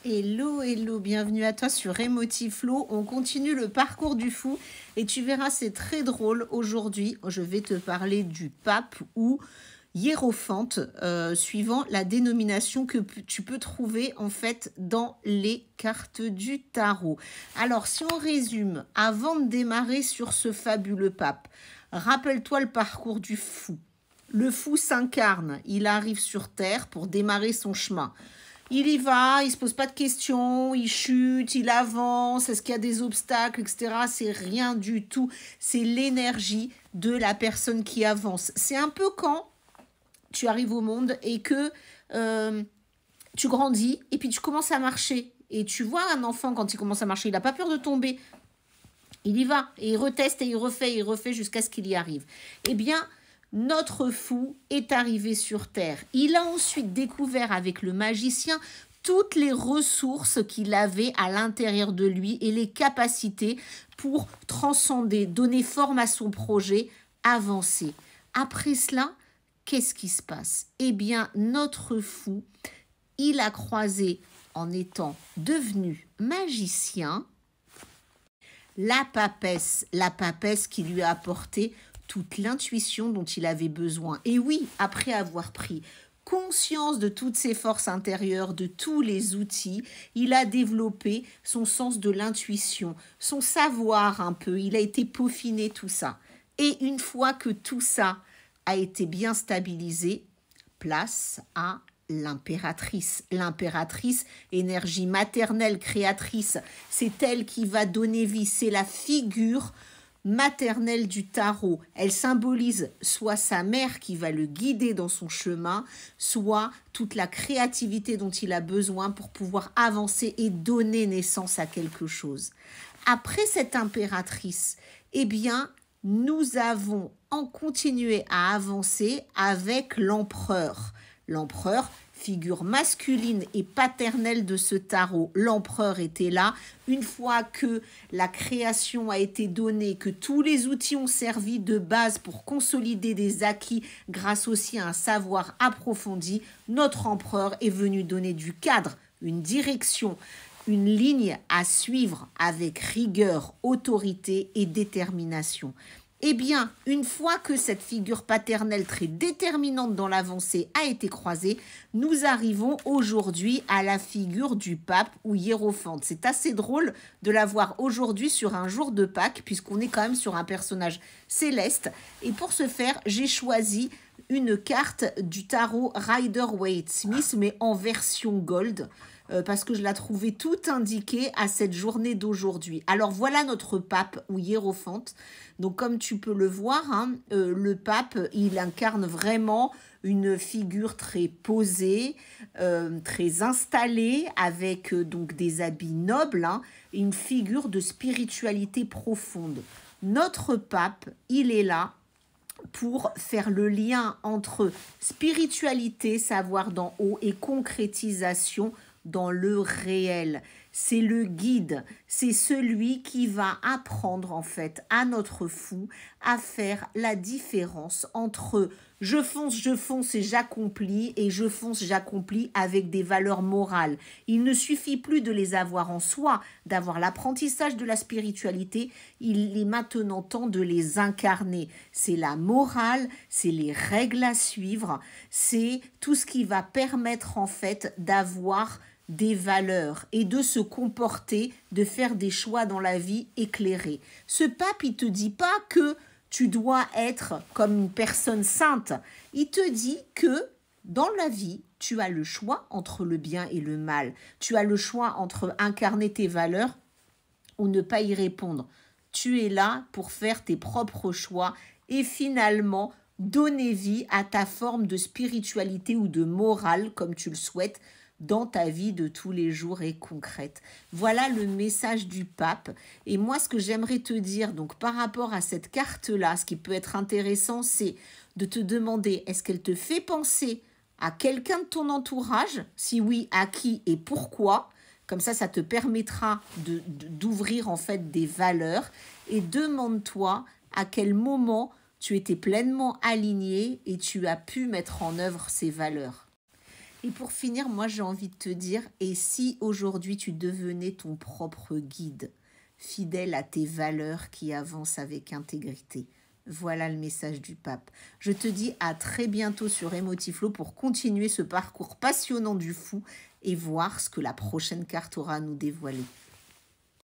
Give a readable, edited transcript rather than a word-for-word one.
Hello, hello, bienvenue à toi sur Emotive Flow. On continue le parcours du fou et tu verras, c'est très drôle. Aujourd'hui, je vais te parler du pape ou hiérophante, suivant la dénomination que tu peux trouver en fait dans les cartes du tarot. Alors, si on résume, avant de démarrer sur ce fabuleux pape, rappelle-toi le parcours du fou. Le fou s'incarne, il arrive sur Terre pour démarrer son chemin. Il y va, il ne se pose pas de questions, il chute, il avance, est-ce qu'il y a des obstacles, etc. C'est rien du tout. C'est l'énergie de la personne qui avance. C'est un peu quand tu arrives au monde et que tu grandis et puis tu commences à marcher. Et tu vois un enfant quand il commence à marcher, il n'a pas peur de tomber. Il y va et il reteste et il refait jusqu'à ce qu'il y arrive. Eh bien, notre fou est arrivé sur Terre. Il a ensuite découvert avec le magicien toutes les ressources qu'il avait à l'intérieur de lui et les capacités pour transcender, donner forme à son projet, avancer. Après cela, qu'est-ce qui se passe? Eh bien, notre fou, il a croisé, en étant devenu magicien, la papesse qui lui a apporté toute l'intuition dont il avait besoin. Et oui, après avoir pris conscience de toutes ses forces intérieures, de tous les outils, il a développé son sens de l'intuition, son savoir un peu, il a été peaufiné tout ça. Et une fois que tout ça a été bien stabilisé, place à l'impératrice. L'impératrice, énergie maternelle, créatrice, c'est elle qui va donner vie, c'est la figure maternelle du tarot. Elle symbolise soit sa mère qui va le guider dans son chemin, soit toute la créativité dont il a besoin pour pouvoir avancer et donner naissance à quelque chose. Après cette impératrice, eh bien, nous avons continué à avancer avec l'empereur. L'empereur, figure masculine et paternelle de ce tarot, l'empereur était là. Une fois que la création a été donnée, que tous les outils ont servi de base pour consolider des acquis grâce aussi à un savoir approfondi, notre empereur est venu donner du cadre, une direction, une ligne à suivre avec rigueur, autorité et détermination. Eh bien, une fois que cette figure paternelle très déterminante dans l'avancée a été croisée, nous arrivons aujourd'hui à la figure du pape ou hiérophante. C'est assez drôle de la voir aujourd'hui sur un jour de Pâques, puisqu'on est quand même sur un personnage céleste. Et pour ce faire, j'ai choisi une carte du tarot Rider-Waite-Smith, mais en version gold, parce que je la trouvais tout indiquée à cette journée d'aujourd'hui. Alors voilà notre pape ou hiérophante. Donc comme tu peux le voir, le pape, il incarne vraiment une figure très posée, très installée, avec donc des habits nobles, et une figure de spiritualité profonde. Notre pape, il est là pour faire le lien entre spiritualité, savoir d'en haut, et concrétisation dans le réel. C'est le guide, c'est celui qui va apprendre en fait à notre fou à faire la différence entre je fonce et j'accomplis, et je fonce, j'accomplis avec des valeurs morales. Il ne suffit plus de les avoir en soi, d'avoir l'apprentissage de la spiritualité, il est maintenant temps de les incarner. C'est la morale, c'est les règles à suivre, c'est tout ce qui va permettre en fait d'avoir des valeurs et de se comporter, de faire des choix dans la vie éclairés. Ce pape, il te dit pas que tu dois être comme une personne sainte. Il te dit que dans la vie, tu as le choix entre le bien et le mal. Tu as le choix entre incarner tes valeurs ou ne pas y répondre. Tu es là pour faire tes propres choix et finalement donner vie à ta forme de spiritualité ou de morale, comme tu le souhaites, dans ta vie de tous les jours et concrète. Voilà le message du pape. Et moi, ce que j'aimerais te dire, donc par rapport à cette carte-là, ce qui peut être intéressant, c'est de te demander, est-ce qu'elle te fait penser à quelqu'un de ton entourage? Si oui, à qui et pourquoi? Comme ça te permettra d'ouvrir en fait des valeurs. Et demande-toi à quel moment tu étais pleinement aligné et tu as pu mettre en œuvre ces valeurs. Et pour finir, moi j'ai envie de te dire, et si aujourd'hui tu devenais ton propre guide, fidèle à tes valeurs qui avancent avec intégrité? Voilà le message du pape. Je te dis à très bientôt sur Emotiflo pour continuer ce parcours passionnant du fou et voir ce que la prochaine carte aura à nous dévoiler.